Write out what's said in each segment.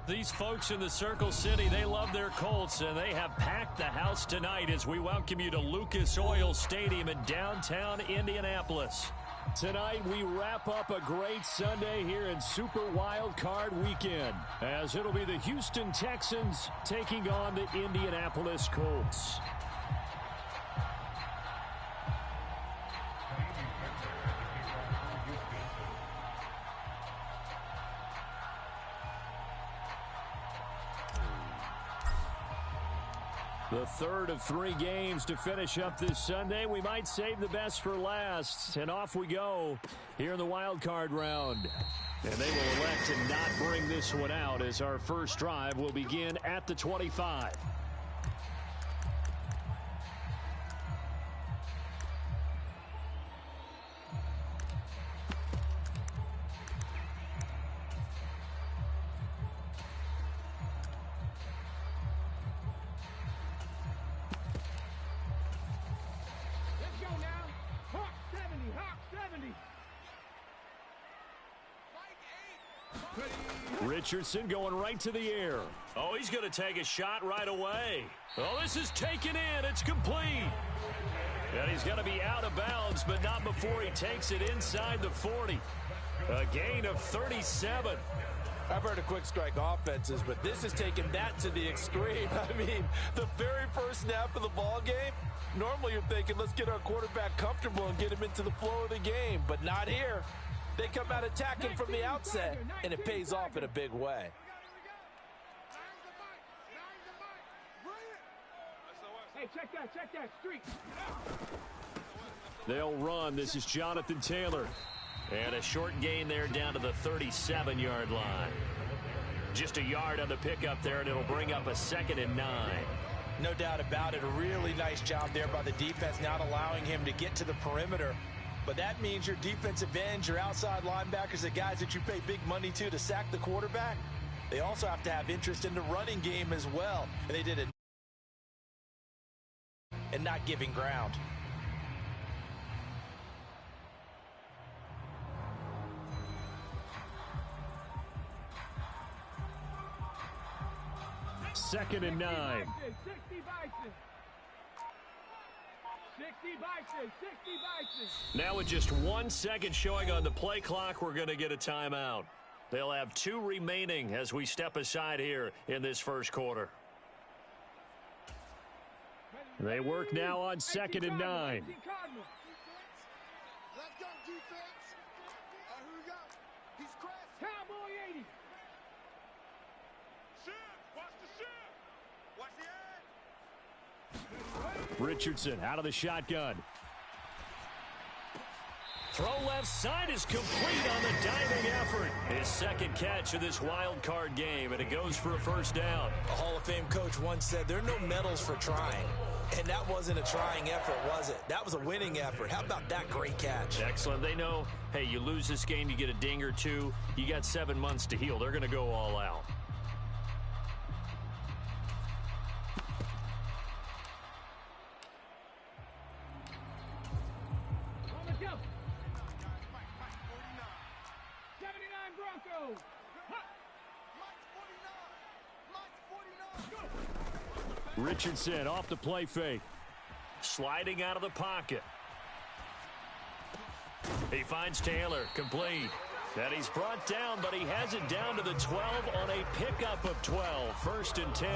These folks in the Circle City, they love their Colts, and they have packed the house tonight as we welcome you to Lucas Oil Stadium in downtown Indianapolis. Tonight, we wrap up a great Sunday here in Super Wild Card Weekend, as it'll be the Houston Texans taking on the Indianapolis Colts. The third of 3 games to finish up this Sunday. We might save the best for last. And off we go here in the wild card round. And they will elect to not bring this one out as our first drive will begin at the 25. Richardson going right to the air. Oh, he's going to take a shot right away. Oh, this is taken in. It's complete. And he's going to be out of bounds, but not before he takes it inside the 40. A gain of 37. I've heard of quick strike offenses, but this is taking that to the extreme. I mean, the very first snap of the ball game, normally you're thinking, let's get our quarterback comfortable and get him into the flow of the game, but not here. They come out attacking from the outset, and it pays off in a big way. Hey, check that streak. They'll run. This is Jonathan Taylor. And a short gain there down to the 37-yard line. Just a yard on the pickup there, and it'll bring up a 2nd and 9. No doubt about it. A really nice job there by the defense, not allowing him to get to the perimeter. But that means your defensive ends, your outside linebackers, the guys that you pay big money to sack the quarterback, they also have to have interest in the running game as well. And they did it. And not giving ground. Second and 9. 60 Bison. 60 Bison. Now with just 1 second showing on the play clock, we're going to get a timeout. They'll have 2 remaining as we step aside here in this first quarter. They work now on 2nd and 9. Let's go, defense. Who we got? He's crashed. Cowboy 80. Watch the edge. Richardson out of the shotgun. Throw left side is complete on the diving effort. His second catch of this wild card game, and it goes for a first down. A Hall of Fame coach once said there are no medals for trying. And that wasn't a trying effort, was it? That was a winning effort. How about that great catch? Excellent. They know, hey, you lose this game, you get a ding or 2. You got 7 months to heal. They're going to go all out. Richardson off the play fake. Sliding out of the pocket. He finds Taylor, complete. And he's brought down, but he has it down to the 12 on a pickup of 12. 1st and 10.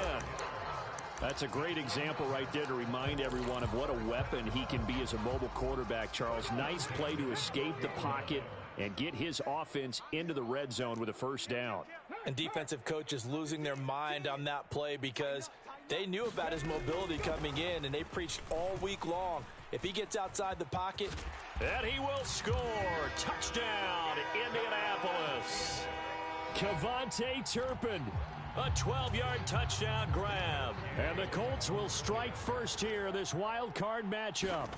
That's a great example right there to remind everyone of what a weapon he can be as a mobile quarterback, Charles. Nice play to escape the pocket and get his offense into the red zone with a first down. And defensive coaches losing their mind on that play because they knew about his mobility coming in, and they preached all week long. If he gets outside the pocket. And he will score. Touchdown, Indianapolis. Kevontae Turpin. A 12-yard touchdown grab. And the Colts will strike first here in this wild card matchup.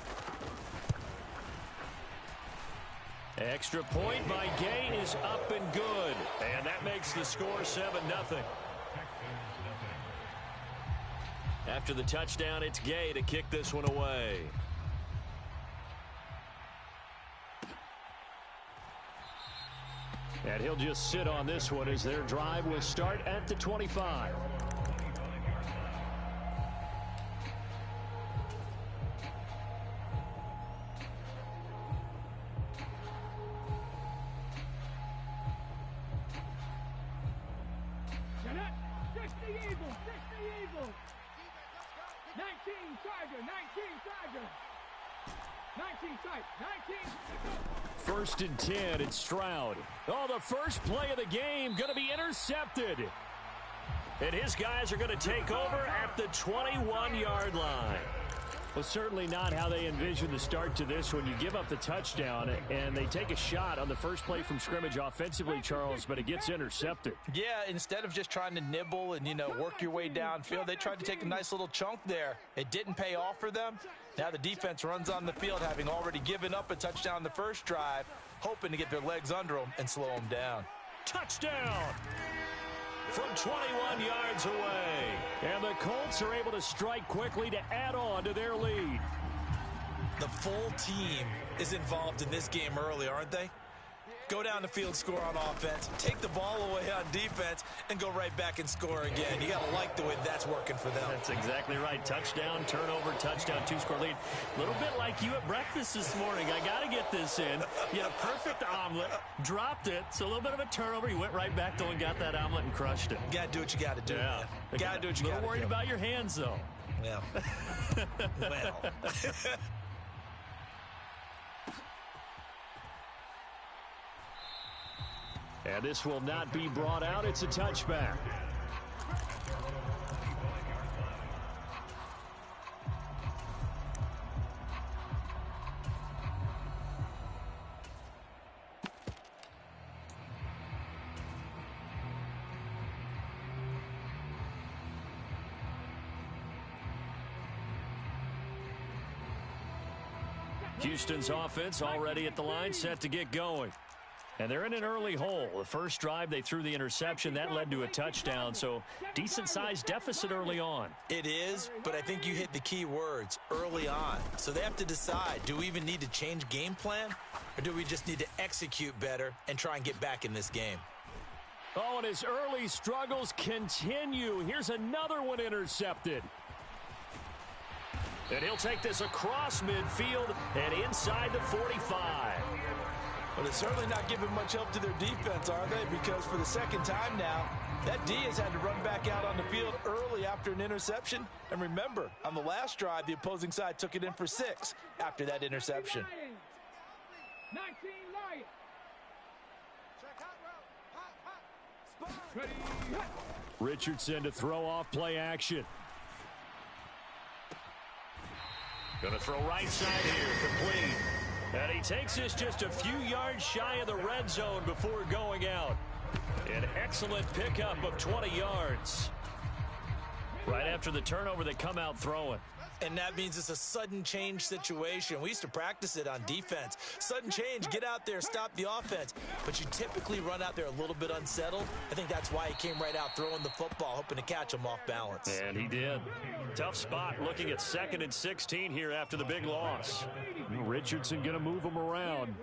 Extra point by Gay is up and good. And that makes the score 7-0. After the touchdown, it's Gay to kick this one away. And he'll just sit on this one as their drive will start at the 25. Jeanette, 60 Eagles, 60 Eagles. 19 Tiger, 19 Tiger. 19 tight, 19. First and 10, it's Stroud. Oh, the first play of the game going to be intercepted. And his guys are going to take over at the 21-yard line. Well, certainly not how they envisioned the start to this when you give up the touchdown and they take a shot on the first play from scrimmage offensively, Charles, but it gets intercepted. Yeah, instead of just trying to nibble and, work your way downfield, they tried to take a nice little chunk there. It didn't pay off for them. Now the defense runs on the field, having already given up a touchdown in the first drive, hoping to get their legs under them and slow them down. Touchdown! From 21 yards away. And the Colts are able to strike quickly to add on to their lead. The full team is involved in this game early, aren't they? Go down the field, score on offense, take the ball away on defense, and go right back and score again. You got to like the way that's working for them. That's exactly right. Touchdown, turnover, touchdown, two-score lead. A little bit like you at breakfast this morning. I got to get this in. You had a perfect omelet, dropped it, so a little bit of a turnover. You went right back, though, and got that omelet and crushed it. Got to do what you got to do, man. Got to do what you got to do. A little worried about your hands, though. Yeah. Well. And this will not be brought out. It's a touchback. Houston's offense already at the line, set to get going. And they're in an early hole. The first drive, they threw the interception. That led to a touchdown, so decent-sized deficit early on. It is, but I think you hit the key words, early on. So they have to decide, do we even need to change game plan, or do we just need to execute better and try and get back in this game? Oh, and his early struggles continue. Here's another one intercepted. And he'll take this across midfield and inside the 45. Well, they're certainly not giving much help to their defense, are they? Because for the second time now, that D has had to run back out on the field early after an interception. And remember, on the last drive, the opposing side took it in for 6 after that interception. 19 Lions. Check hot route. Hot, hot. Ready, hot. Richardson to throw off play action. Going to throw right side here, complete. And he takes this just a few yards shy of the red zone before going out. An excellent pickup of 20 yards. Right after the turnover, they come out throwing. And that means it's a sudden change situation. We used to practice it on defense. Sudden change, get out there, stop the offense. But you typically run out there a little bit unsettled. I think that's why he came right out throwing the football, hoping to catch him off balance. And he did. Tough spot looking at 2nd and 16 here after the big loss. Richardson going to move him around.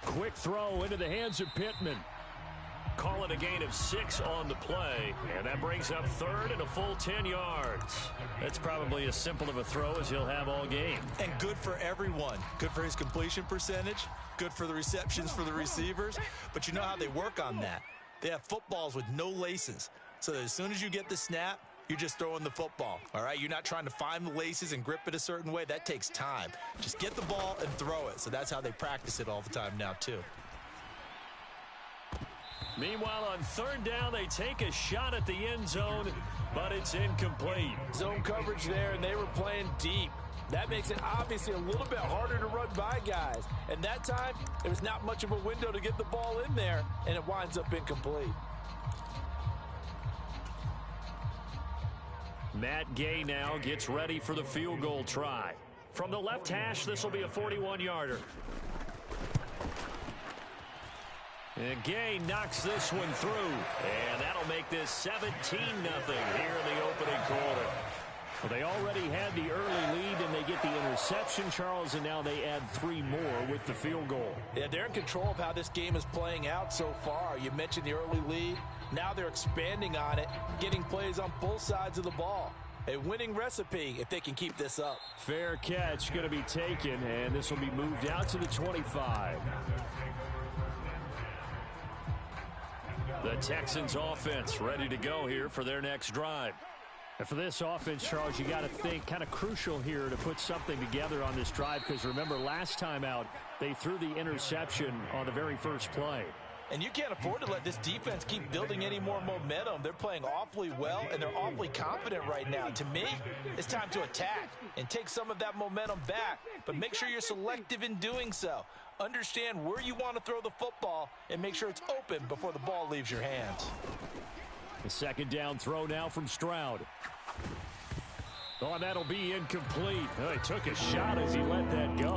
Quick throw into the hands of Pittman. Call it a gain of 6 on the play, and that brings up 3rd and a full 10 yards. That's probably as simple of a throw as he'll have all game. And good for everyone. Good for his completion percentage, good for the receptions for the receivers. But you know how they work on that. They have footballs with no laces. So that as soon as you get the snap, you're just throwing the football, all right? You're not trying to find the laces and grip it a certain way. That takes time. Just get the ball and throw it. So that's how they practice it all the time now, too. Meanwhile, on 3rd down, they take a shot at the end zone, but it's incomplete. Zone coverage there, and they were playing deep. That makes it obviously a little bit harder to run by guys. And that time, there was not much of a window to get the ball in there, and it winds up incomplete. Matt Gay now gets ready for the field goal try. From the left hash, this will be a 41-yarder. And Gay knocks this one through. And that'll make this 17-0 here in the opening quarter. Well, they already had the early lead, and they get the interception, Charles, and now they add 3 more with the field goal. Yeah, they're in control of how this game is playing out so far. You mentioned the early lead. Now they're expanding on it, getting plays on both sides of the ball. A winning recipe if they can keep this up. Fair catch going to be taken, and this will be moved out to the 25. The Texans offense ready to go here for their next drive. And for this offense, Charles, you got to think kind of crucial here to put something together on this drive, because remember last time out they threw the interception on the very first play. And you can't afford to let this defense keep building any more momentum. They're playing awfully well, and they're awfully confident right now. To me, it's time to attack and take some of that momentum back, but make sure you're selective in doing so. Understand where you want to throw the football and make sure it's open before the ball leaves your hands. The second down throw now from Stroud. Oh, and that'll be incomplete. Oh, he took a shot as he let that go.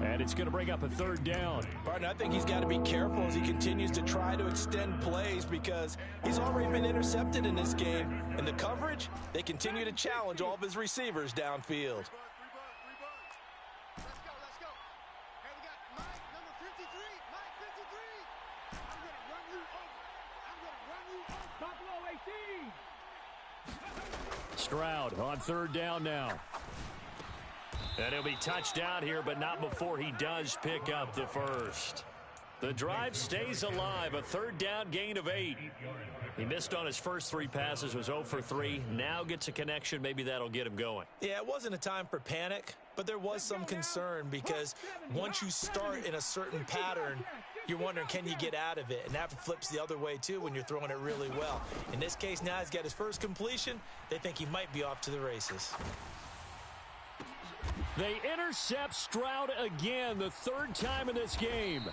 And it's going to bring up a 3rd down. Partner, I think he's got to be careful as he continues to try to extend plays, because he's already been intercepted in this game. And the coverage, they continue to challenge all of his receivers downfield. Let's go. Hey, we got Mike, number 53. Mike, 53. I'm going to run you over. Buffalo 18. Stroud on 3rd down now. And he'll be touched down here, but not before he does pick up the first. The drive stays alive, a 3rd down gain of 8. He missed on his first 3 passes, was 0 for 3. Now gets a connection. Maybe that'll get him going. Yeah, it wasn't a time for panic, but there was some concern, because once you start in a certain pattern, you're wondering, can you get out of it? And that flips the other way, too, when you're throwing it really well. In this case, now he's got his first completion. They think he might be off to the races. They intercept Stroud again, the 3rd time in this game.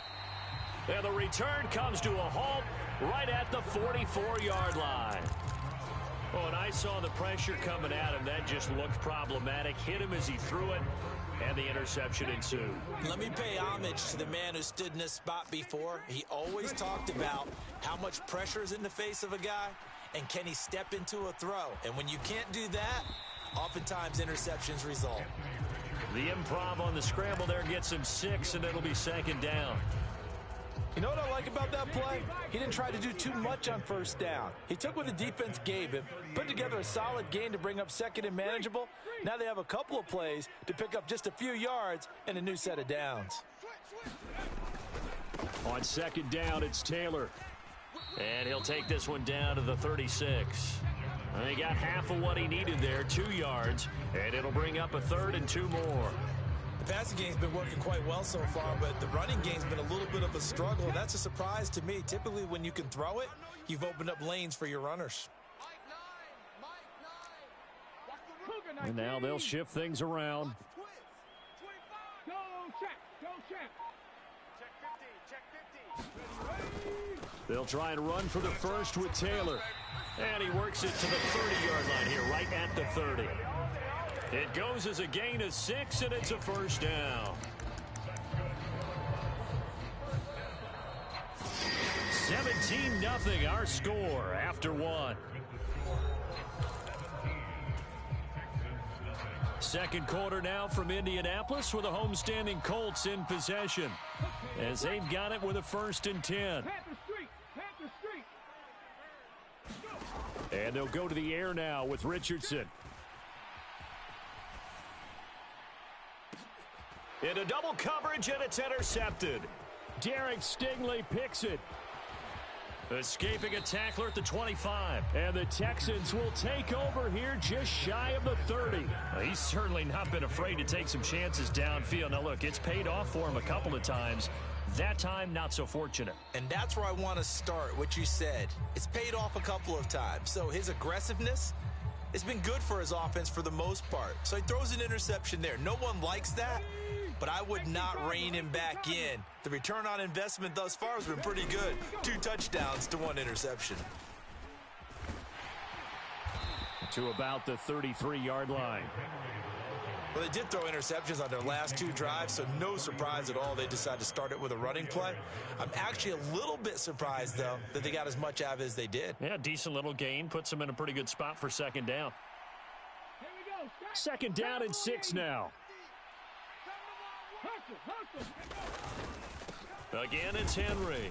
And the return comes to a halt right at the 44-yard line. Oh, and I saw the pressure coming at him. That just looked problematic. Hit him as he threw it, and the interception ensued. Let me pay homage to the man who stood in this spot before. He always talked about how much pressure is in the face of a guy, and can he step into a throw. And when you can't do that, oftentimes interceptions result. The improv on the scramble there gets him 6, and it'll be 2nd down. You know what I like about that play? He didn't try to do too much on 1st down. He took what the defense gave him, put together a solid gain to bring up 2nd and manageable. Now they have a couple of plays to pick up just a few yards and a new set of downs. On 2nd down, it's Taylor. And he'll take this one down to the 36. And he got half of what he needed there, 2 yards, and it'll bring up a 3rd and 2 more. The passing game's been working quite well so far, but the running game's been a little bit of a struggle. That's a surprise to me. Typically, when you can throw it, you've opened up lanes for your runners. And now they'll shift things around. Go check. They'll try and run for the first with Taylor. And he works it to the 30-yard line here, right at the 30. It goes as a gain of 6, and it's a 1st down. 17-0 our score after 1. Second quarter now from Indianapolis, with the homestanding Colts in possession, as they've got it with a 1st and 10. And they'll go to the air now with Richardson. Into double coverage, and it's intercepted. Derek Stingley picks it. Escaping a tackler at the 25. And the Texans will take over here just shy of the 30. He's certainly not been afraid to take some chances downfield. Now, look, it's paid off for him a couple of times. That time, not so fortunate. And that's where I want to start, what you said. It's paid off a couple of times. So his aggressiveness, it's been good for his offense for the most part. So he throws an interception there. No one likes that, but I would not rein him back in. The return on investment thus far has been pretty good. 2 touchdowns to 1 interception. To about the 33-yard line. Well, they did throw interceptions on their last 2 drives, so no surprise at all they decided to start it with a running play. I'm actually a little bit surprised, though, that they got as much out of it as they did. Yeah, decent little gain. Puts them in a pretty good spot for 2nd down. Second down and 6 now. Again, it's Henry.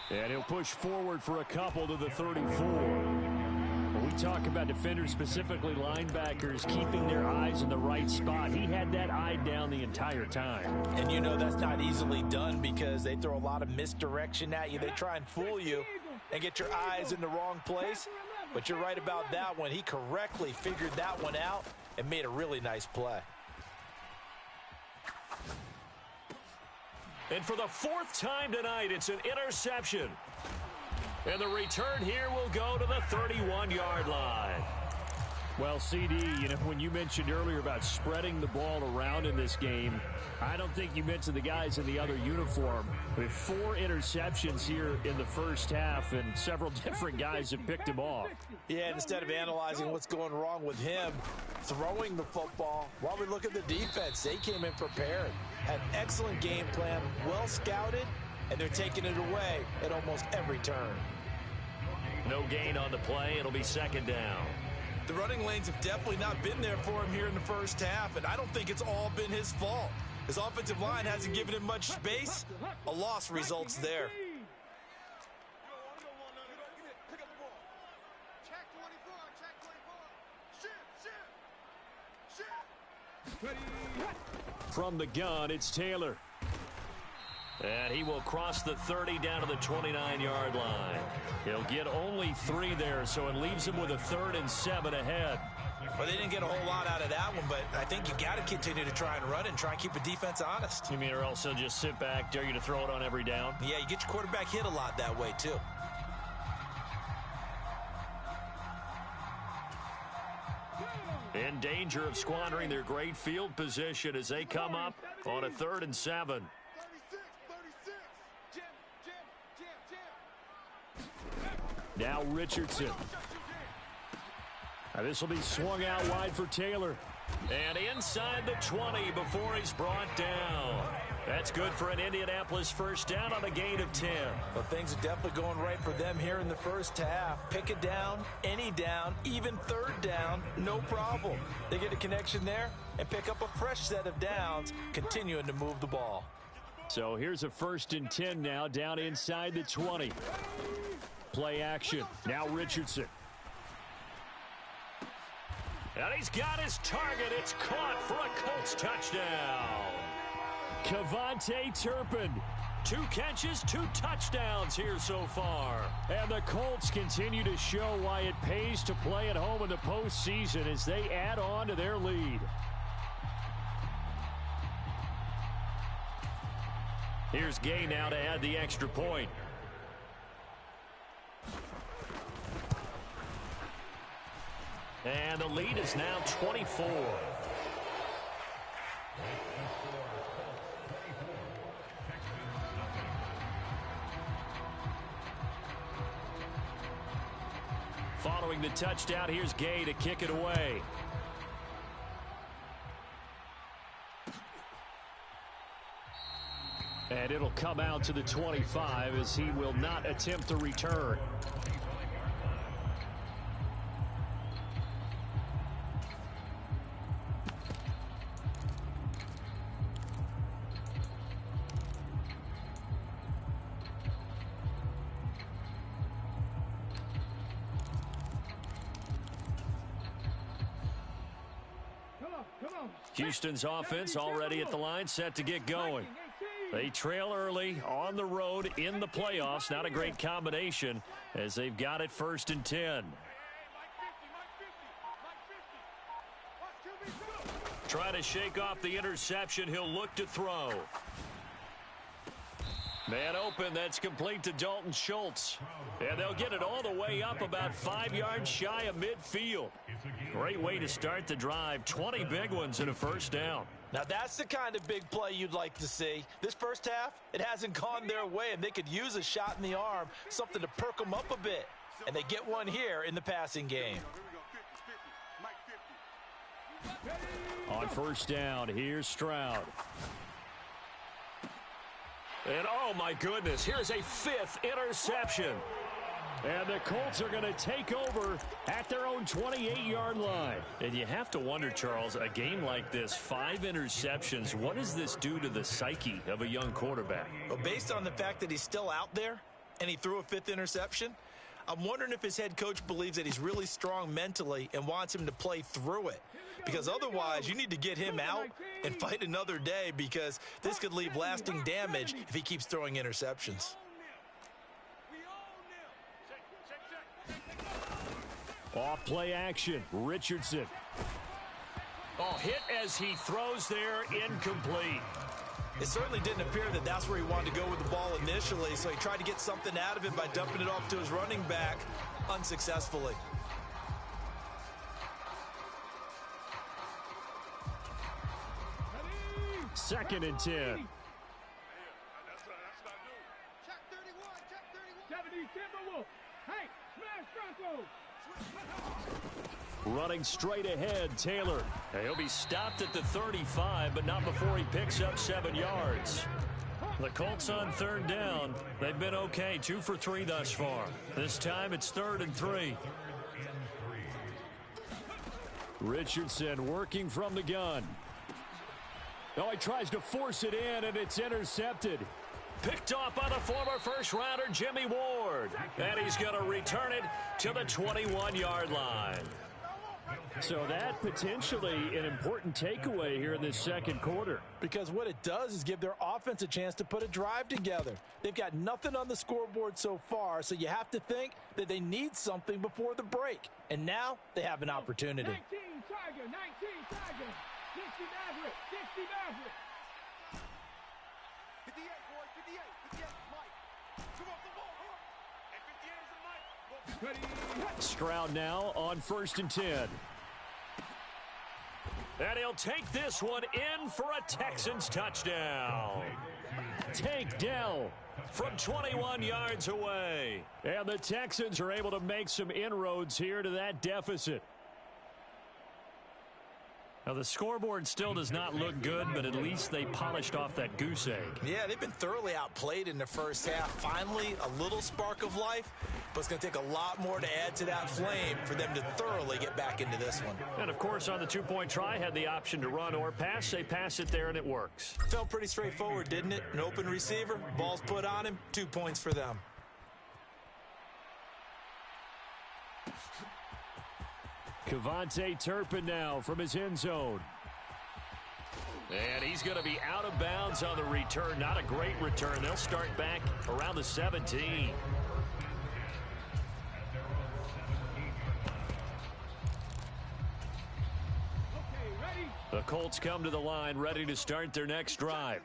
And he'll push forward for a couple to the 34. When we talk about defenders, specifically linebackers, keeping their eyes in the right spot, he had that eye down the entire time. And you know that's not easily done because they throw a lot of misdirection at you. They try and fool you and get your eyes in the wrong place. But you're right about that one. He correctly figured that one out and made a really nice play. And for the 4th time tonight, it's an interception. And the return here will go to the 31-yard line. Well, CD, when you mentioned earlier about spreading the ball around in this game, I don't think you mentioned the guys in the other uniform. With 4 interceptions here in the first half, and several different guys have picked him off. Yeah, and instead of analyzing what's going wrong with him, throwing the football, while we look at the defense, they came in prepared. Had an excellent game plan, well scouted, and they're taking it away at almost every turn. No gain on the play. It'll be second down. The running lanes have definitely not been there for him here in the first half, and I don't think it's all been his fault. His offensive line hasn't given him much space. A loss results there. From the gun, it's Taylor. And he will cross the 30 down to the 29-yard line. He'll get only 3 there, so it leaves him with a 3rd and 7 ahead. Well, they didn't get a whole lot out of that one, but I think you got to continue to try and run and try and keep the defense honest. You mean or else he'll just sit back, dare you to throw it on every down? Yeah, you get your quarterback hit a lot that way, too. In danger of squandering their great field position as they come up on a 3rd and 7. Now Richardson. Now this will be swung out wide for Taylor. And inside the 20 before he's brought down. That's good for an Indianapolis first down on a gain of 10. Well, things are definitely going right for them here in the first half. Pick it down, any down, even 3rd down, no problem. They get a connection there and pick up a fresh set of downs, continuing to move the ball. So here's a 1st and 10 now down inside the 20. Play action. Now Richardson. And he's got his target. It's caught for a Colts touchdown. KaVontae Turpin. 2 catches, 2 touchdowns here so far. And the Colts continue to show why it pays to play at home in the postseason as they add on to their lead. Here's Gay now to add the extra point. And the lead is now 24. Following the touchdown, here's Gay to kick it away. And it'll come out to the 25 as he will not attempt to return. Houston's offense already at the line, set to get going. They trail early on the road in the playoffs. Not a great combination as they've got it 1st and 10. Trying to shake off the interception. He'll look to throw. Man open, that's complete to Dalton Schultz. And they'll get it all the way up about 5 yards shy of midfield. Great way to start the drive. 20 big ones and a first down. Now that's the kind of big play you'd like to see. This first half, it hasn't gone their way, and they could use a shot in the arm, something to perk them up a bit. And they get one here in the passing game. On first down, here's Stroud. And oh my goodness, here's a 5th interception. And the Colts are going to take over at their own 28-yard line. And you have to wonder, Charles, a game like this, 5 interceptions, what does this do to the psyche of a young quarterback? Well, based on the fact that he's still out there and he threw a 5th interception, I'm wondering if his head coach believes that he's really strong mentally and wants him to play through it. Because otherwise, you need to get him out and fight another day, because this could leave lasting damage if he keeps throwing interceptions. Off play action, Richardson. Oh, hit as he throws there, incomplete. It certainly didn't appear that that's where he wanted to go with the ball initially, so he tried to get something out of it by dumping it off to his running back unsuccessfully. Second and 10. Check 31, check 31. 70 Timberwolves. Hey, smash Broncos. Running straight ahead, Taylor. Now, he'll be stopped at the 35, but not before he picks up 7 yards. The Colts on 3rd down. They've been okay, 2 for 3 thus far. This time it's 3rd and 3. Richardson working from the gun. Oh, he tries to force it in, and it's intercepted. Picked off by the former first-rounder Jimmy Ward. And he's going to return it to the 21-yard line. So that potentially an important takeaway here in this second quarter. Because what it does is give their offense a chance to put a drive together. They've got nothing on the scoreboard so far, so you have to think that they need something before the break. And now they have an opportunity. 19 Tiger, 19 Tiger. 60 Maverick, 60 Maverick. 58, boy, 58, 58, Mike. Come on, the ball, come on. And 58 is the Mike. Stroud now on 1st and 10. And he'll take this one in for a Texans touchdown. Tank Dell From 21 yards away. And the Texans are able to make some inroads here to that deficit. Now, the scoreboard still does not look good, but at least they polished off that goose egg. Yeah, they've been thoroughly outplayed in the first half. Finally, a little spark of life, but it's going to take a lot more to add to that flame for them to thoroughly get back into this one. And, of course, on the two-point try, had the option to run or pass. They pass it there, and it works. Felt pretty straightforward, didn't it? An open receiver, ball's put on him, 2 points for them. Kevontae Turpin now from his end zone. And he's going to be out of bounds on the return. Not a great return. They'll start back around the 17. Okay, ready? The Colts come to the line ready to start their next drive.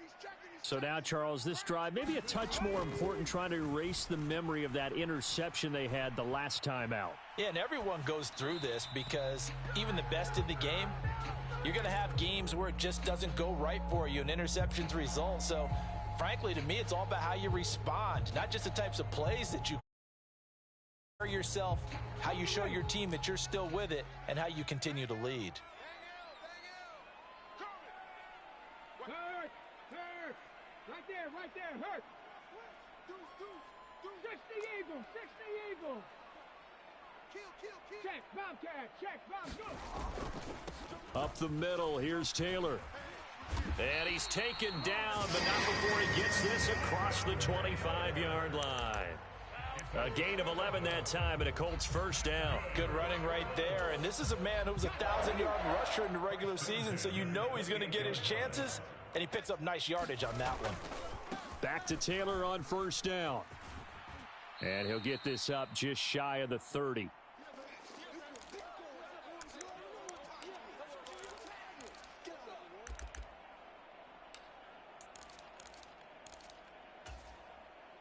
So now, Charles, this drive maybe a touch more important, trying to erase the memory of that interception they had the last time out. Yeah, and everyone goes through this because even the best in the game, you're going to have games where it just doesn't go right for you and interceptions result. So, frankly, to me, it's all about how you respond, not just the types of plays that you yourself, how you show your team that you're still with it, and how you continue to lead. Hurt, hurt. Right there, hurt. 60 Eagles, 60 Eagles. Kill. Check, Bobcat, check, Bob, go. Up the middle, here's Taylor. And he's taken down, but not before he gets this across the 25-yard line. A gain of 11 that time, and a Colts first down. Good running right there. And this is a man who's a 1,000-yard rusher in the regular season, so you know he's going to get his chances, and he picks up nice yardage on that one. Back to Taylor on first down. And he'll get this up just shy of the 30.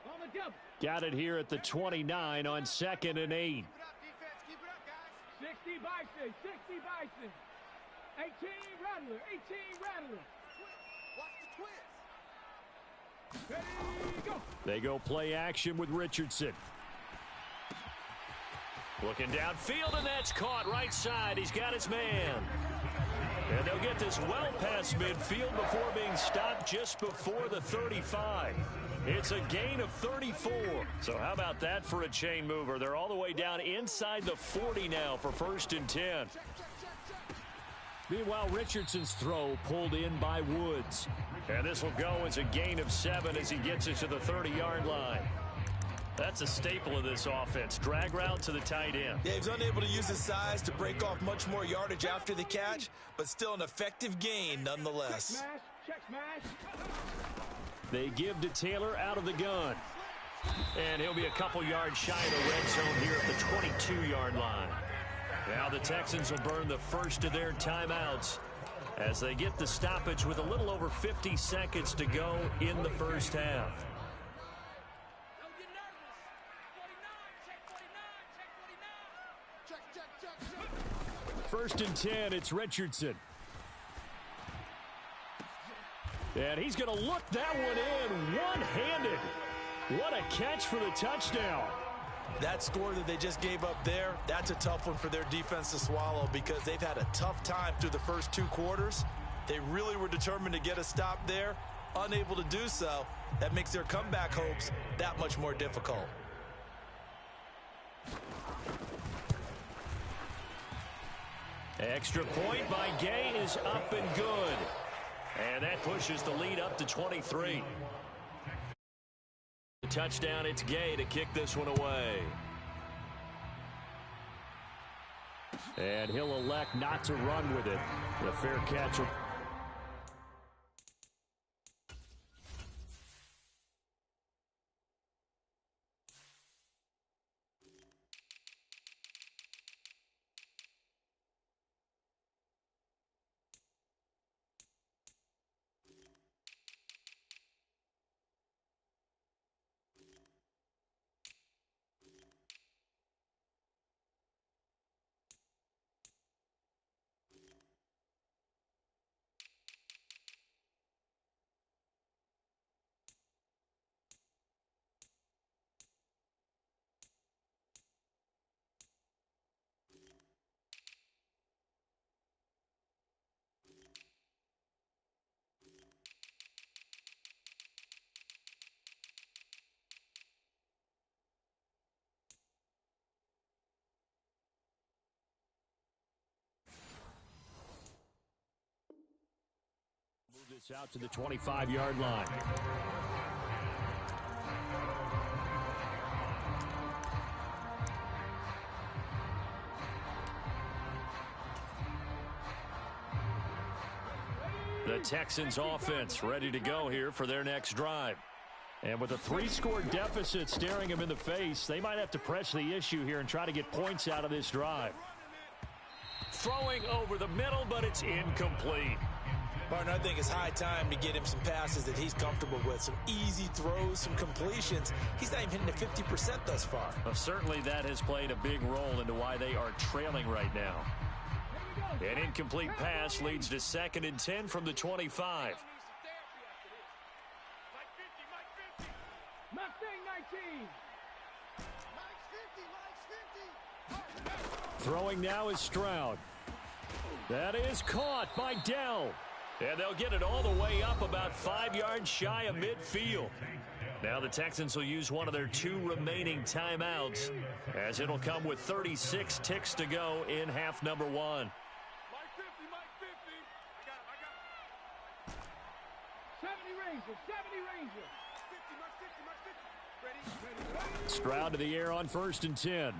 On the double. Got it here at the 29 on 2nd and 8. Keep it up, defense. Keep it up, guys. 60 Bison, 60 Bison. 18 Rattler, 18 Rattler. Watch the twist. Ready, go. They go play action with Richardson. Looking downfield, and that's caught right side. He's got his man. And they'll get this well past midfield before being stopped just before the 35. It's a gain of 34. So how about that for a chain mover? They're all the way down inside the 40 now for 1st and 10. Meanwhile, Richardson's throw pulled in by Woods. And this will go as a gain of 7 as he gets it to the 30-yard line. That's a staple of this offense. Drag route to the tight end. Yeah, he's unable to use his size to break off much more yardage after the catch, but still an effective gain nonetheless. Check smash. They give to Taylor out of the gun. And he'll be a couple yards shy of the red zone here at the 22-yard line. Now the Texans will burn the first of their timeouts as they get the stoppage with a little over 50 seconds to go in the first half. First and 10, it's Richardson. And he's going to look that one in one-handed. What a catch for the touchdown. That score that they just gave up there, that's a tough one for their defense to swallow because they've had a tough time through the first 2 quarters. They really were determined to get a stop there, unable to do so. That makes their comeback hopes that much more difficult. Extra point by Gay is up and good. And that pushes the lead up to 23. The touchdown, it's Gay to kick this one away. And he'll elect not to run with it. The fair catch will... This out to the 25-yard line. The Texans offense ready to go here for their next drive. And with a 3-score deficit staring them in the face, they might have to press the issue here and try to get points out of this drive. Throwing over the middle, but it's incomplete. Partner, I think it's high time to get him some passes that he's comfortable with. Some easy throws, some completions. He's not even hitting the 50% thus far. Well, certainly that has played a big role into why they are trailing right now. An incomplete pass leads to 2nd and 10 from the 25. Throwing now is Stroud. That is caught by Dell. And they'll get it all the way up about 5 yards shy of midfield. Now the Texans will use one of their 2 remaining timeouts as it'll come with 36 ticks to go in half number 1. 70 Ranger. Ready. Stroud to the air on 1st and 10.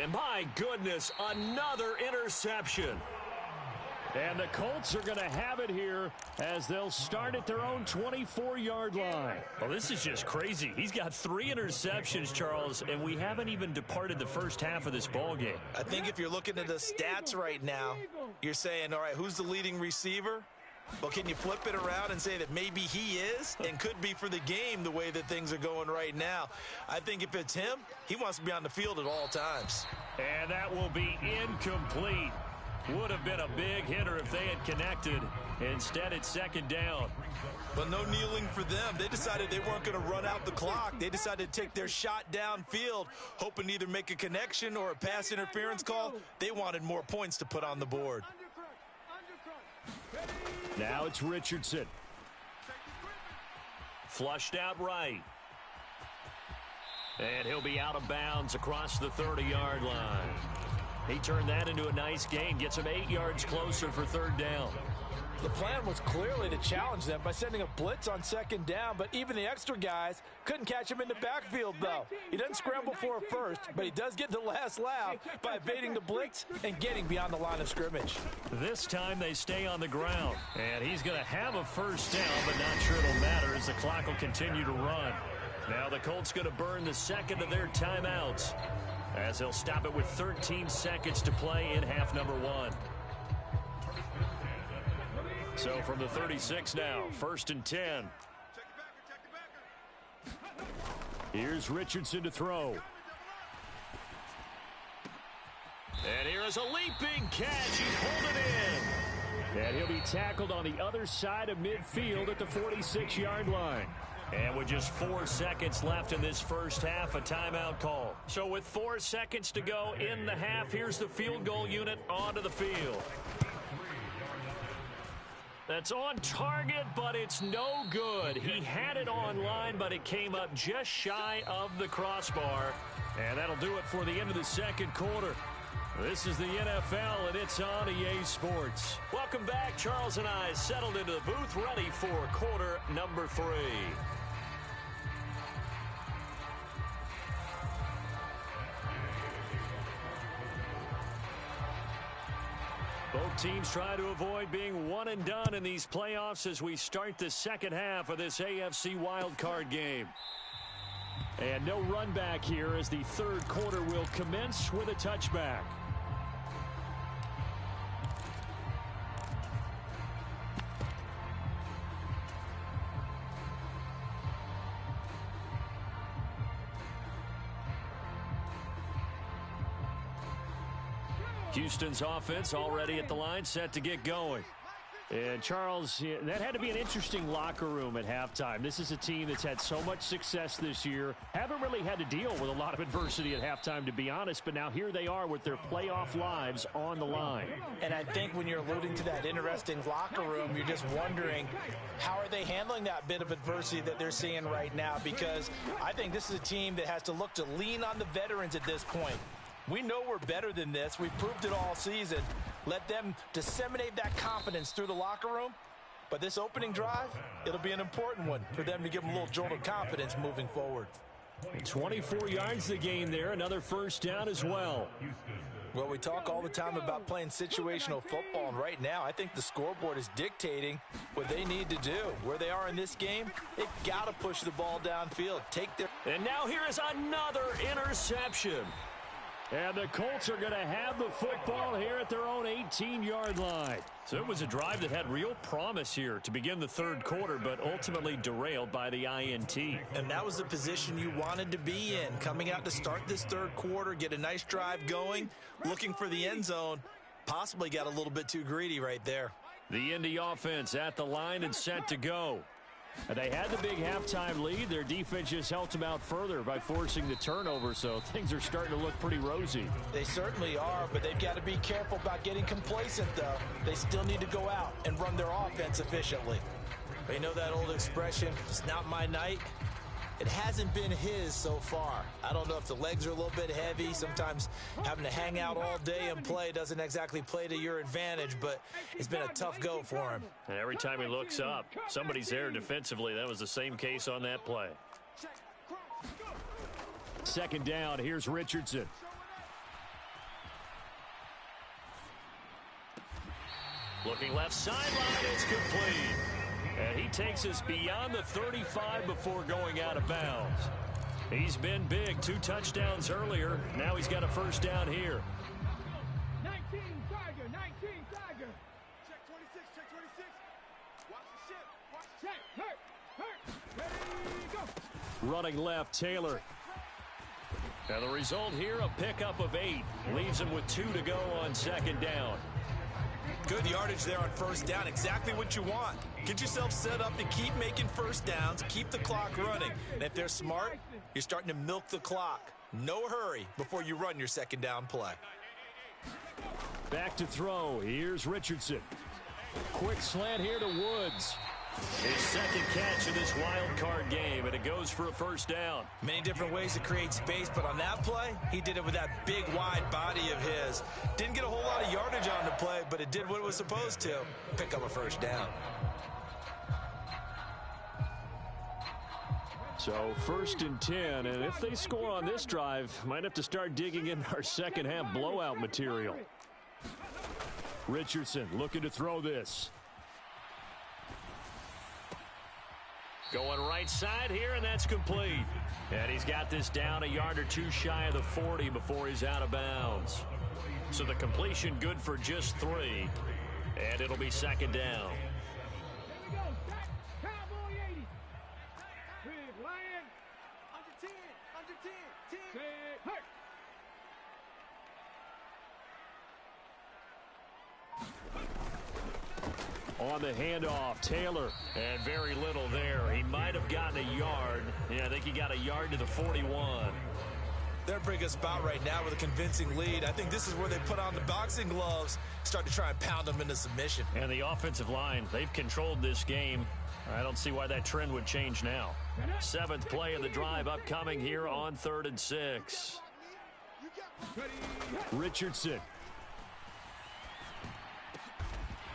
And my goodness, another interception. And the Colts are going to have it here as they'll start at their own 24-yard line. Well, this is just crazy. He's got 3 interceptions, Charles, and we haven't even departed the first half of this ballgame. I think if you're looking at the stats right now, you're saying, all right, who's the leading receiver? Well, can you flip it around and say that maybe he is and could be for the game the way that things are going right now? I think if it's him, he wants to be on the field at all times. And that will be incomplete. Would have been a big hitter if they had connected. Instead, it's 2nd down. But no kneeling for them. They decided they weren't going to run out the clock. They decided to take their shot downfield, hoping to either make a connection or a pass interference call. They wanted more points to put on the board. Now it's Richardson. Flushed out right. And he'll be out of bounds across the 30-yard line. He turned that into a nice gain. Gets him 8 yards closer for third down. The plan was clearly to challenge them by sending a blitz on second down, but even the extra guys couldn't catch him in the backfield, though. He doesn't scramble for a first, but he does get the last laugh by evading the blitz and getting beyond the line of scrimmage. This time they stay on the ground, and he's going to have a first down, but not sure it'll matter as the clock will continue to run. Now the Colts going to burn the second of their timeouts as they'll stop it with 13 seconds to play in half number 1. So from the 36 now, 1st and 10. Here's Richardson to throw. And here is a leaping catch. He pulled it in. And he'll be tackled on the other side of midfield at the 46-yard line. And with just 4 seconds left in this first half, a timeout call. So with 4 seconds to go in the half, here's the field goal unit onto the field. That's on target, but it's no good. He had it on line, but it came up just shy of the crossbar. And that'll do it for the end of the second quarter. This is the NFL, and it's on EA Sports. Welcome back. Charles and I settled into the booth, ready for quarter number 3. Both teams try to avoid being one and done in these playoffs as we start the second half of this AFC wildcard game. And no run back here as the third quarter will commence with a touchback. Houston's offense already at the line, set to get going. And Charles, that had to be an interesting locker room at halftime. This is a team that's had so much success this year. Haven't really had to deal with a lot of adversity at halftime, to be honest. But now here they are with their playoff lives on the line. And I think when you're alluding to that interesting locker room, you're just wondering, how are they handling that bit of adversity that they're seeing right now? Because I think this is a team that has to look to lean on the veterans at this point. We know we're better than this. We've proved it all season. Let them disseminate that confidence through the locker room. But this opening drive, it'll be an important one for them to give them a little jolt of confidence moving forward. 24 yards the gain there. Another first down as well. Well, we talk all the time about playing situational football, and right now I think the scoreboard is dictating what they need to do. Where they are in this game, they've got to push the ball downfield. And now here is another interception. And the Colts are going to have the football here at their own 18-yard line. So it was a drive that had real promise here to begin the third quarter, but ultimately derailed by the INT. And that was the position you wanted to be in, coming out to start this third quarter, get a nice drive going, looking for the end zone. Possibly got a little bit too greedy right there. The Indy offense at the line and set to go. And they had the big halftime lead. Their defense just helped them out further by forcing the turnover, so things are starting to look pretty rosy. They certainly are, but they've got to be careful about getting complacent, though. They still need to go out and run their offense efficiently. But you know that old expression, it's not my night? It hasn't been his so far. I don't know if the legs are a little bit heavy. Sometimes having to hang out all day and play doesn't exactly play to your advantage, but it's been a tough go for him. And every time he looks up, somebody's there defensively. That was the same case on that play. Second down, here's Richardson. Looking left sideline, it's complete. And he takes us beyond the 35 before going out of bounds. He's been big, 2 touchdowns earlier. Now he's got a first down here. 19 Tiger, 19 Tiger. Check 26, check 26. Watch the ship, watch the Check, hurt, ready, go. Running left, Taylor. Now the result here, a pickup of 8. Leaves him with 2 to go on second down. Good yardage there on first down. Exactly what you want. Get yourself set up to keep making first downs, keep the clock running. And if they're smart, you're starting to milk the clock. No hurry before you run your second down play. Back to throw. Here's Richardson. Quick slant here to Woods. His second catch of this wild card game, and it goes for a first down. Many different ways to create space, but on that play, he did it with that big, wide body of his. Didn't get a whole lot of yardage on the play, but it did what it was supposed to. Pick up a first down. So 1st and 10, and if they score on this drive, might have to start digging in our second half blowout material. Richardson looking to throw this. Going right side here, and that's complete. And he's got this down a yard or two shy of the 40 before he's out of bounds. So the completion good for just 3, and it'll be second down. Here we go. Cowboy 80. Big Lion. Under 10, under 10, 10. Say hurt. On the handoff, Taylor, and very little there. He might have gotten a yard. Yeah, I think he got a yard to the 41. They're in a pretty good spot right now with a convincing lead. I think this is where they put on the boxing gloves, start to try and pound them into submission. And the offensive line, they've controlled this game. I don't see why that trend would change now. 7th play of the drive upcoming here on 3rd and 6. Richardson.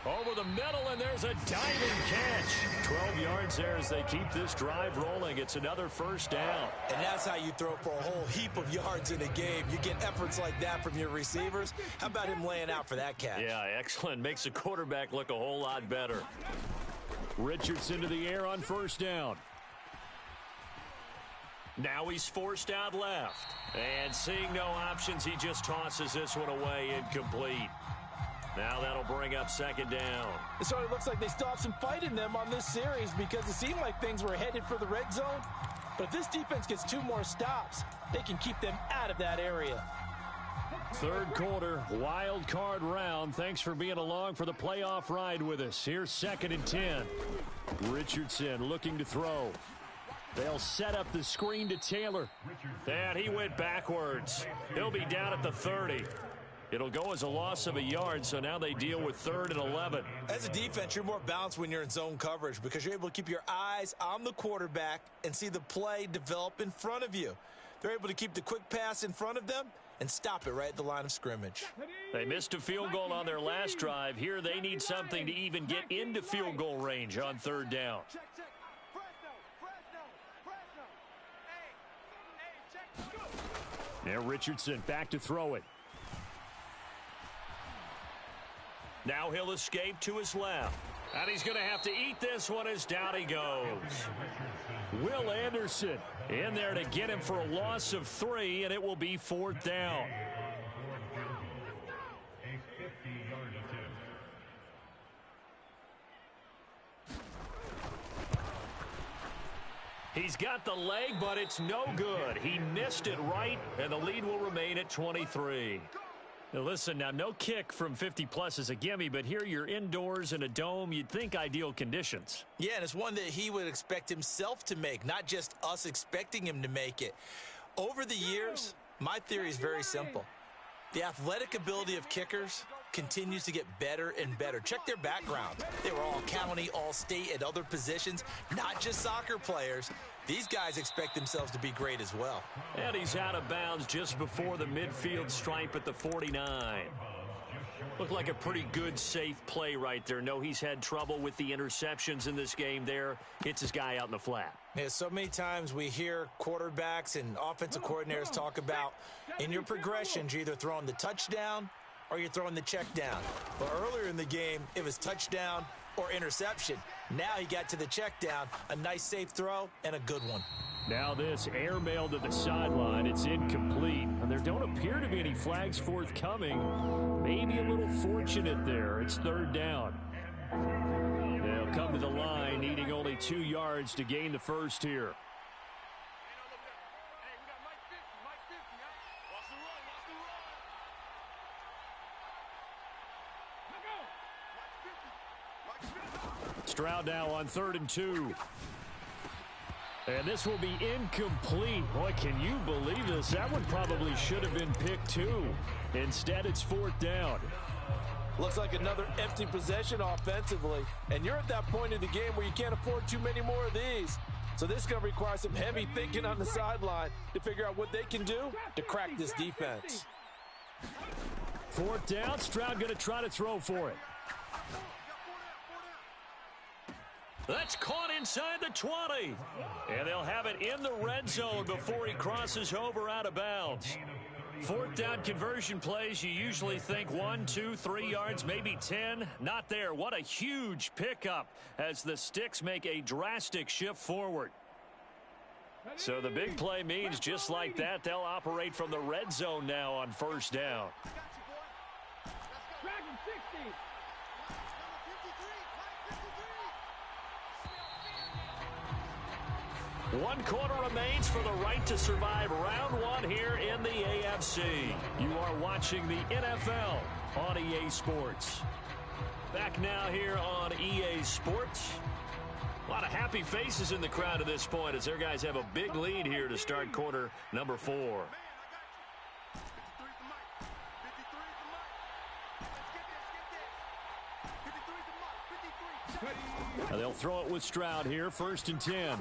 Over the middle, and there's a diving catch. 12 yards there as they keep this drive rolling. It's another first down. And that's how you throw for a whole heap of yards in a game. You get efforts like that from your receivers. How about him laying out for that catch? Yeah, excellent. Makes the quarterback look a whole lot better. Richardson to the air on first down. Now he's forced out left. And seeing no options, he just tosses this one away, incomplete. Now that'll bring up second down. It sort of looks like they still have some fight in them on this series because it seemed like things were headed for the red zone. But if this defense gets 2 more stops, they can keep them out of that area. 3rd quarter, wild card round. Thanks for being along for the playoff ride with us. Here's 2nd and 10. Richardson looking to throw. They'll set up the screen to Taylor. And he went backwards. He'll be down at the 30. It'll go as a loss of a yard, so now they deal with 3rd and 11. As a defense, you're more balanced when you're in zone coverage because you're able to keep your eyes on the quarterback and see the play develop in front of you. They're able to keep the quick pass in front of them and stop it right at the line of scrimmage. They missed a field goal on their last drive. Here they need something to even get into field goal range on 3rd down. Check, check. Fresno. Hey, check. Now Richardson back to throw it. Now he'll escape to his left. And he's going to have to eat this one as down he goes. Will Anderson in there to get him for a loss of 3, and it will be 4th down. He's got the leg, but it's no good. He missed it right, and the lead will remain at 23. Now listen, now no kick from 50-plus is a gimme, but here you're indoors in a dome. You'd think ideal conditions. Yeah, and it's one that he would expect himself to make, not just us expecting him to make it. Over the years, my theory is very simple. The athletic ability of kickers continues to get better and better. Check their background. They were all county, all state, at other positions, not just soccer players. These guys expect themselves to be great as well. And he's out of bounds just before the midfield stripe at the 49. Looked like a pretty good, safe play right there. No, he's had trouble with the interceptions in this game there. Hits his guy out in the flat. Yeah, so many times we hear quarterbacks and offensive coordinators talk about in your progressions, you're either throwing the touchdown or you're throwing the check down. But earlier in the game, it was touchdown or interception. Now he got to the check down, a nice safe throw, and a good one. Now this airmail to the sideline. It's incomplete. And there don't appear to be any flags forthcoming. Maybe a little fortunate there. It's 3rd down. They'll come to the line, needing only 2 yards to gain the first here. Stroud now on 3rd and 2. And this will be incomplete. Boy, can you believe this? That one probably should have been picked too. Instead, it's 4th down. Looks like another empty possession offensively. And you're at that point in the game where you can't afford too many more of these. So this is going to require some heavy thinking on the sideline to figure out what they can do to crack this defense. 4th down. Stroud going to try to throw for it. That's caught inside the 20. And they'll have it in the red zone before he crosses over out of bounds. 4th down conversion plays, you usually think 1, 2, 3 yards, maybe 10. Not there. What a huge pickup as the Sticks make a drastic shift forward. So the big play means just like that, they'll operate from the red zone now on 1st down. Dragon 60. 1 quarter remains for the right to survive round 1 here in the AFC. You are watching the NFL on EA Sports. Back now here on EA Sports. A lot of happy faces in the crowd at this point as their guys have a big lead here to start quarter number 4. They'll throw it with Stroud here, 1st and 10.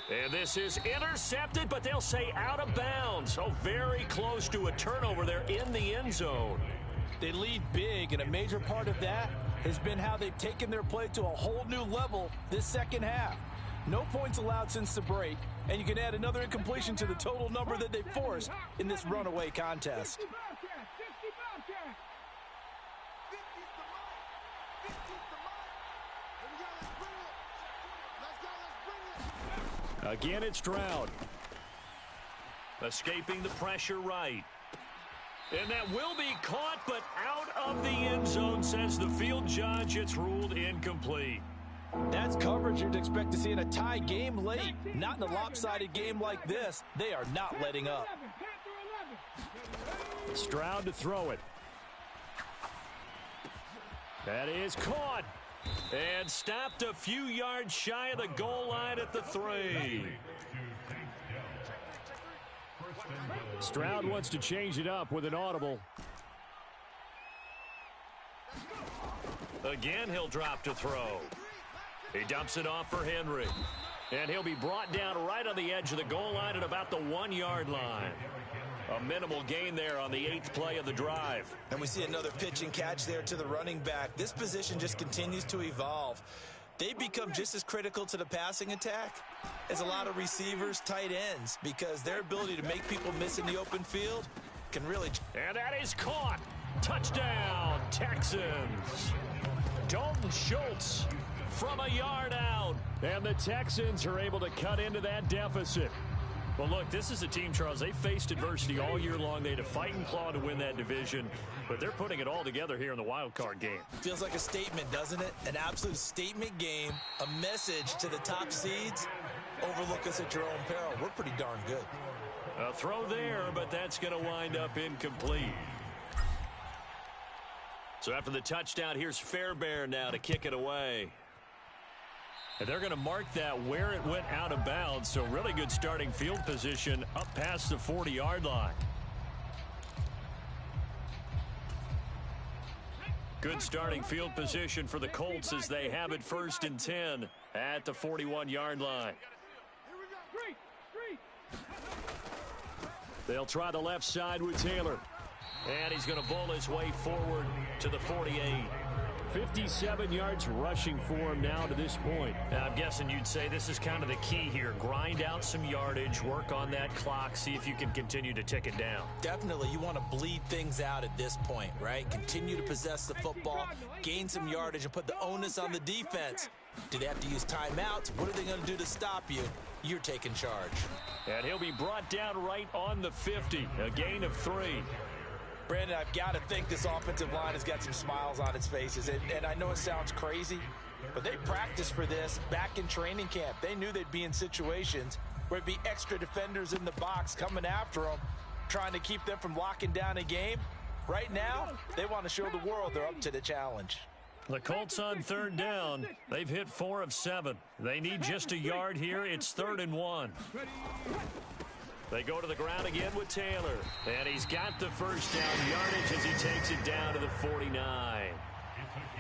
And this is intercepted, but they'll say out of bounds. Oh, very close to a turnover there in the end zone. They lead big, and a major part of that has been how they've taken their play to a whole new level this second half. No points allowed since the break, and you can add another incompletion to the total number that they forced in this runaway contest. Again, it's Stroud. Escaping the pressure right. And that will be caught, but out of the end zone, says the field judge. It's ruled incomplete. That's coverage you'd expect to see in a tie game late. Not in a lopsided game like this. They are not letting up. Stroud to throw it. That is caught. And stopped a few yards shy of the goal line at the 3. Stroud wants to change it up with an audible. Again, he'll drop to throw. He dumps it off for Henry. And he'll be brought down right on the edge of the goal line at about the 1-yard line. A minimal gain there on the 8th play of the drive. And we see another pitch and catch there to the running back. This position just continues to evolve. They've become just as critical to the passing attack as a lot of receivers, tight ends, because their ability to make people miss in the open field can really... And that is caught. Touchdown, Texans. Dalton Schultz from a yard out. And the Texans are able to cut into that deficit. Well, look, this is a team, Charles, they faced adversity all year long. They had to fight and claw to win that division, but they're putting it all together here in the wild card game. Feels like a statement, doesn't it? An absolute statement game, a message to the top seeds. Overlook us at your own peril. We're pretty darn good. A throw there, but that's going to wind up incomplete. So after the touchdown, here's Fairbairn now to kick it away. And they're going to mark that where it went out of bounds. So really good starting field position up past the 40-yard line. Good starting field position for the Colts as they have it 1st and 10 at the 41-yard line. They'll try the left side with Taylor. And he's going to bowl his way forward to the 48. 57 yards rushing for him now to this point. I'm guessing you'd say this is kind of the key here. Grind out some yardage, work on that clock, see if you can continue to tick it down. Definitely, you want to bleed things out at this point, right? Continue to possess the football, gain some yardage, and put the onus on the defense. Do they have to use timeouts? What are they going to do to stop you? You're taking charge. And he'll be brought down right on the 50, a gain of 3. Brandon, I've got to think this offensive line has got some smiles on its faces. And I know it sounds crazy, but they practiced for this back in training camp. They knew they'd be in situations where it'd be extra defenders in the box coming after them, trying to keep them from locking down a game. Right now, they want to show the world they're up to the challenge. The Colts on 3rd down. They've hit 4 of 7. They need just a yard here. It's 3rd and 1. They go to the ground again with Taylor. And he's got the first down yardage as he takes it down to the 49.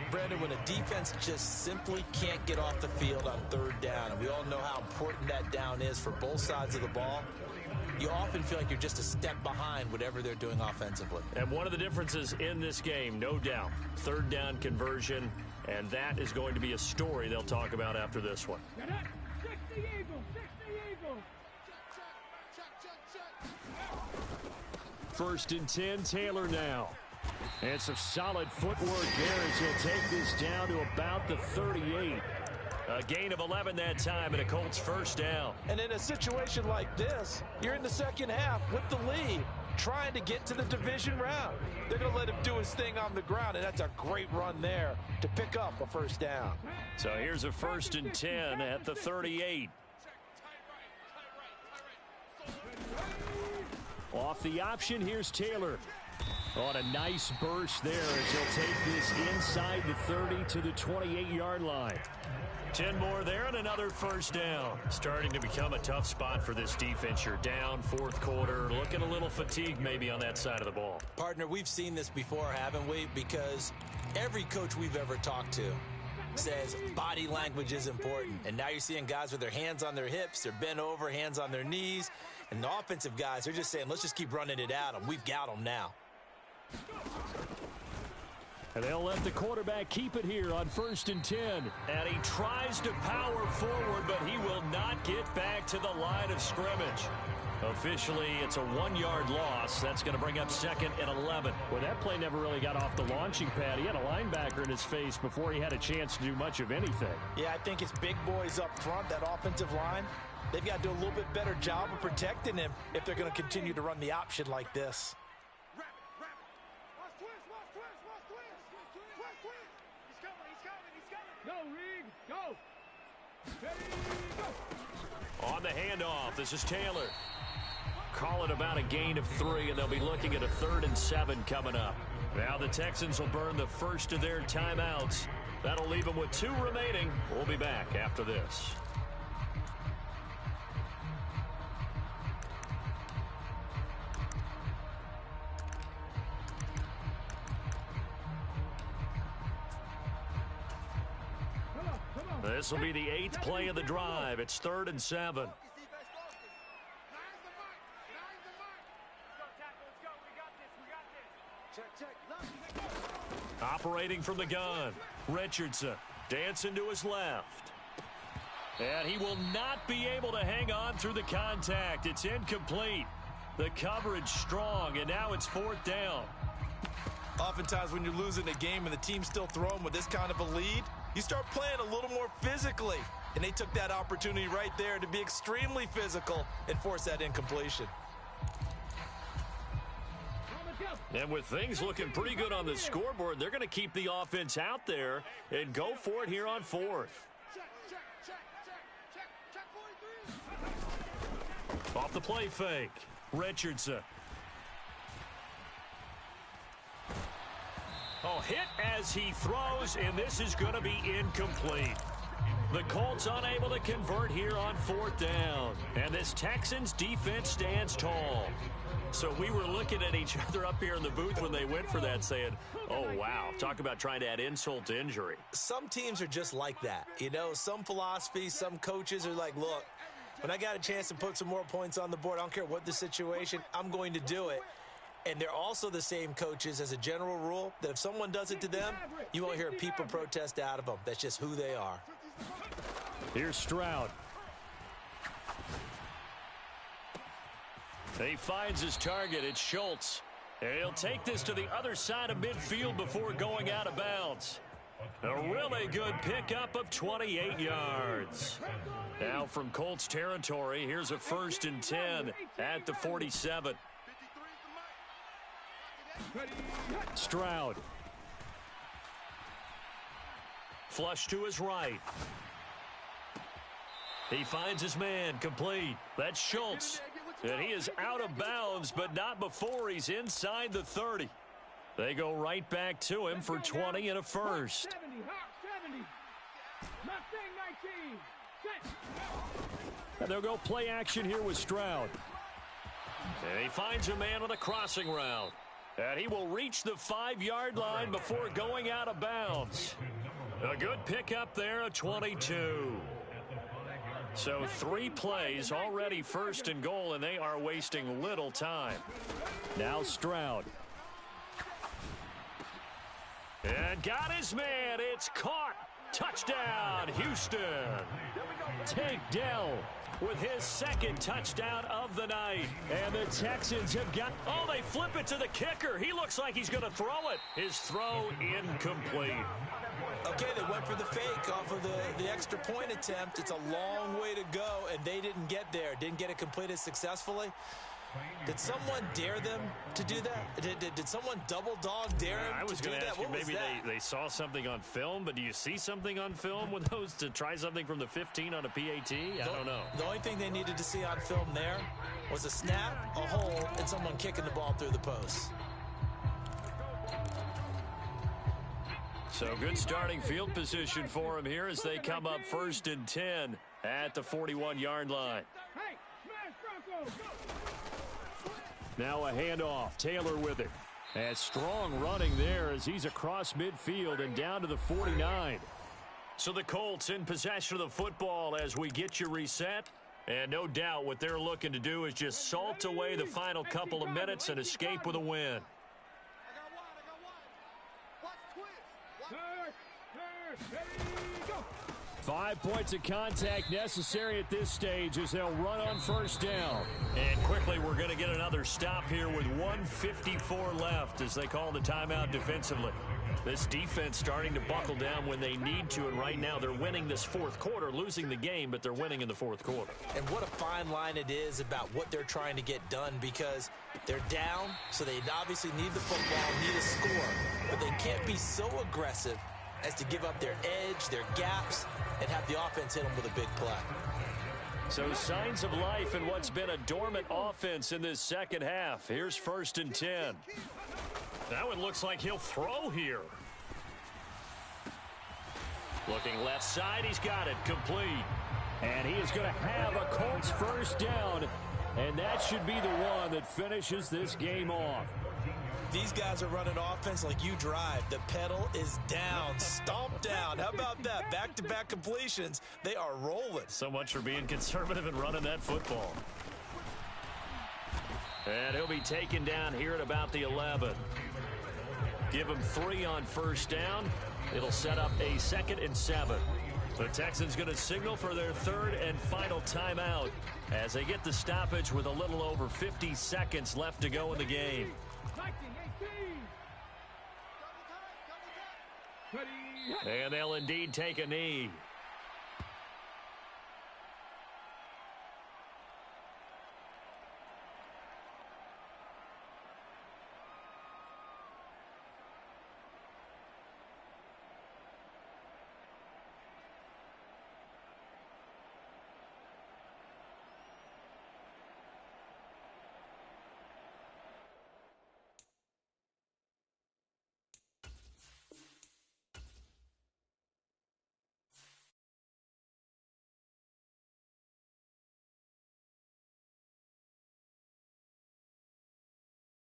Brandon, when a defense just simply can't get off the field on third down, and we all know how important that down is for both sides of the ball, you often feel like you're just a step behind whatever they're doing offensively. And one of the differences in this game, no doubt, third down conversion, and that is going to be a story they'll talk about after this one. 60 Eagles, 60 Eagles. First and 10, Taylor now. And some solid footwork there as he'll take this down to about the 38. A gain of 11 that time and a Colts first down. And in a situation like this, you're in the second half with the lead, trying to get to the division round. They're going to let him do his thing on the ground, and that's a great run there to pick up a first down. So here's a first and 10 at the 38. Off the option, here's Taylor. On a nice burst there as he'll take this inside the 30 to the 28-yard line. 10 more there and another first down. Starting to become a tough spot for this defense. You're down fourth quarter, looking a little fatigued maybe on that side of the ball. Partner, we've seen this before, haven't we? Because every coach we've ever talked to says body language is important. And now you're seeing guys with their hands on their hips, they're bent over, hands on their knees. And the offensive guys, they're just saying, let's just keep running it at them. We've got them now. And they'll let the quarterback keep it here on first and 10. And he tries to power forward, but he will not get back to the line of scrimmage. Officially, it's a 1-yard loss. That's going to bring up second and 11. Well, that play never really got off the launching pad. He had a linebacker in his face before he had a chance to do much of anything. Yeah, I think it's big boys up front, that offensive line. They've got to do a little bit better job of protecting him if they're going to continue to run the option like this. Go, Reed, go. Ready, go. On the handoff, this is Taylor. Call it about a gain of 3, and they'll be looking at a 3rd and 7 coming up. Now the Texans will burn the first of their timeouts. That'll leave them with 2 remaining. We'll be back after this. This will be the 8th play of the drive. It's 3rd and 7. Operating from the gun, Richardson dancing to his left. And he will not be able to hang on through the contact. It's incomplete. The coverage strong, and now it's 4th down. Oftentimes when you're losing a game and the team's still throwing with this kind of a lead, you start playing a little more physically. And they took that opportunity right there to be extremely physical and force that incompletion. And with things looking pretty good on the scoreboard, they're going to keep the offense out there and go for it here on 4th. Off the play fake, Richardson. Oh, hit as he throws, and this is going to be incomplete. The Colts unable to convert here on 4th down. And this Texans defense stands tall. So we were looking at each other up here in the booth when they went for that saying, oh, wow, talk about trying to add insult to injury. Some teams are just like that. You know, some philosophies, some coaches are like, look, when I got a chance to put some more points on the board, I don't care what the situation, I'm going to do it. And they're also the same coaches as a general rule that if someone does it to them, you won't hear people protest out of them. That's just who they are. Here's Stroud. He finds his target. It's Schultz. And he'll take this to the other side of midfield before going out of bounds. A really good pickup of 28 yards. Now from Colts territory, here's a 1st and 10 at the 47. Stroud. Flush to his right. He finds his man, complete. That's Schultz. And he is out of bounds, but not before he's inside the 30. They go right back to him for 20 and a first. 70, Hawk 70. Mustang 19. Set. And they'll go play action here with Stroud. And he finds a man on the crossing route. And he will reach the 5-yard line before going out of bounds. A good pickup there, a 22. So 3 plays already 1st and goal, and they are wasting little time. Now Stroud. And got his man. It's caught. Touchdown, Houston. Tank Dell with his 2nd touchdown of the night. And the Texans have got... Oh, they flip it to the kicker. He looks like he's going to throw it. His throw incomplete. Okay, they went for the fake off of the extra point attempt. It's a long way to go, and they didn't get there. Didn't get it completed successfully. Did someone dare them to do that? Did someone double dog dare him I was to do going to that? ask you, What was maybe that? they saw something on film, but do you see something on film with those to try something from the 15 on a PAT? I don't know. The only thing they needed to see on film there was a snap, a hole, and someone kicking the ball through the post. So good starting field position for him here as they come up 1st and 10 at the 41-yard line. Hey, smash Bronco, go! Now a handoff. Taylor with it. And strong running there as he's across midfield and down to the 49. So the Colts in possession of the football as we get you reset. And no doubt what they're looking to do is just salt away the final couple of minutes and escape with a win. I got one. Watch twist. Ready, go! 5 points of contact necessary at this stage as they'll run on 1st down. And quickly we're going to get another stop here with 1:54 left as they call the timeout defensively. This defense starting to buckle down when they need to, and right now they're winning this 4th quarter, losing the game, but they're winning in the 4th quarter. And what a fine line it is about what they're trying to get done, because they're down, so they obviously need the football, need a score, but they can't be so aggressive as to give up their edge, their gaps, and have the offense hit them with a big play. So signs of life in what's been a dormant offense in this 2nd half. Here's 1st and 10. That one looks like he'll throw here. Looking left side, he's got it complete. And he is going to have a Colts 1st down, and that should be the one that finishes this game off. These guys are running offense like you drive. The pedal is down, stomp down. How about that? Back-to-back completions. They are rolling. So much for being conservative and running that football. And he'll be taken down here at about the 11. Give him 3 on 1st down. It'll set up a 2nd and 7. The Texans going to signal for their 3rd and final timeout as they get the stoppage with a little over 50 seconds left to go in the game. Ready, And they'll indeed take a knee.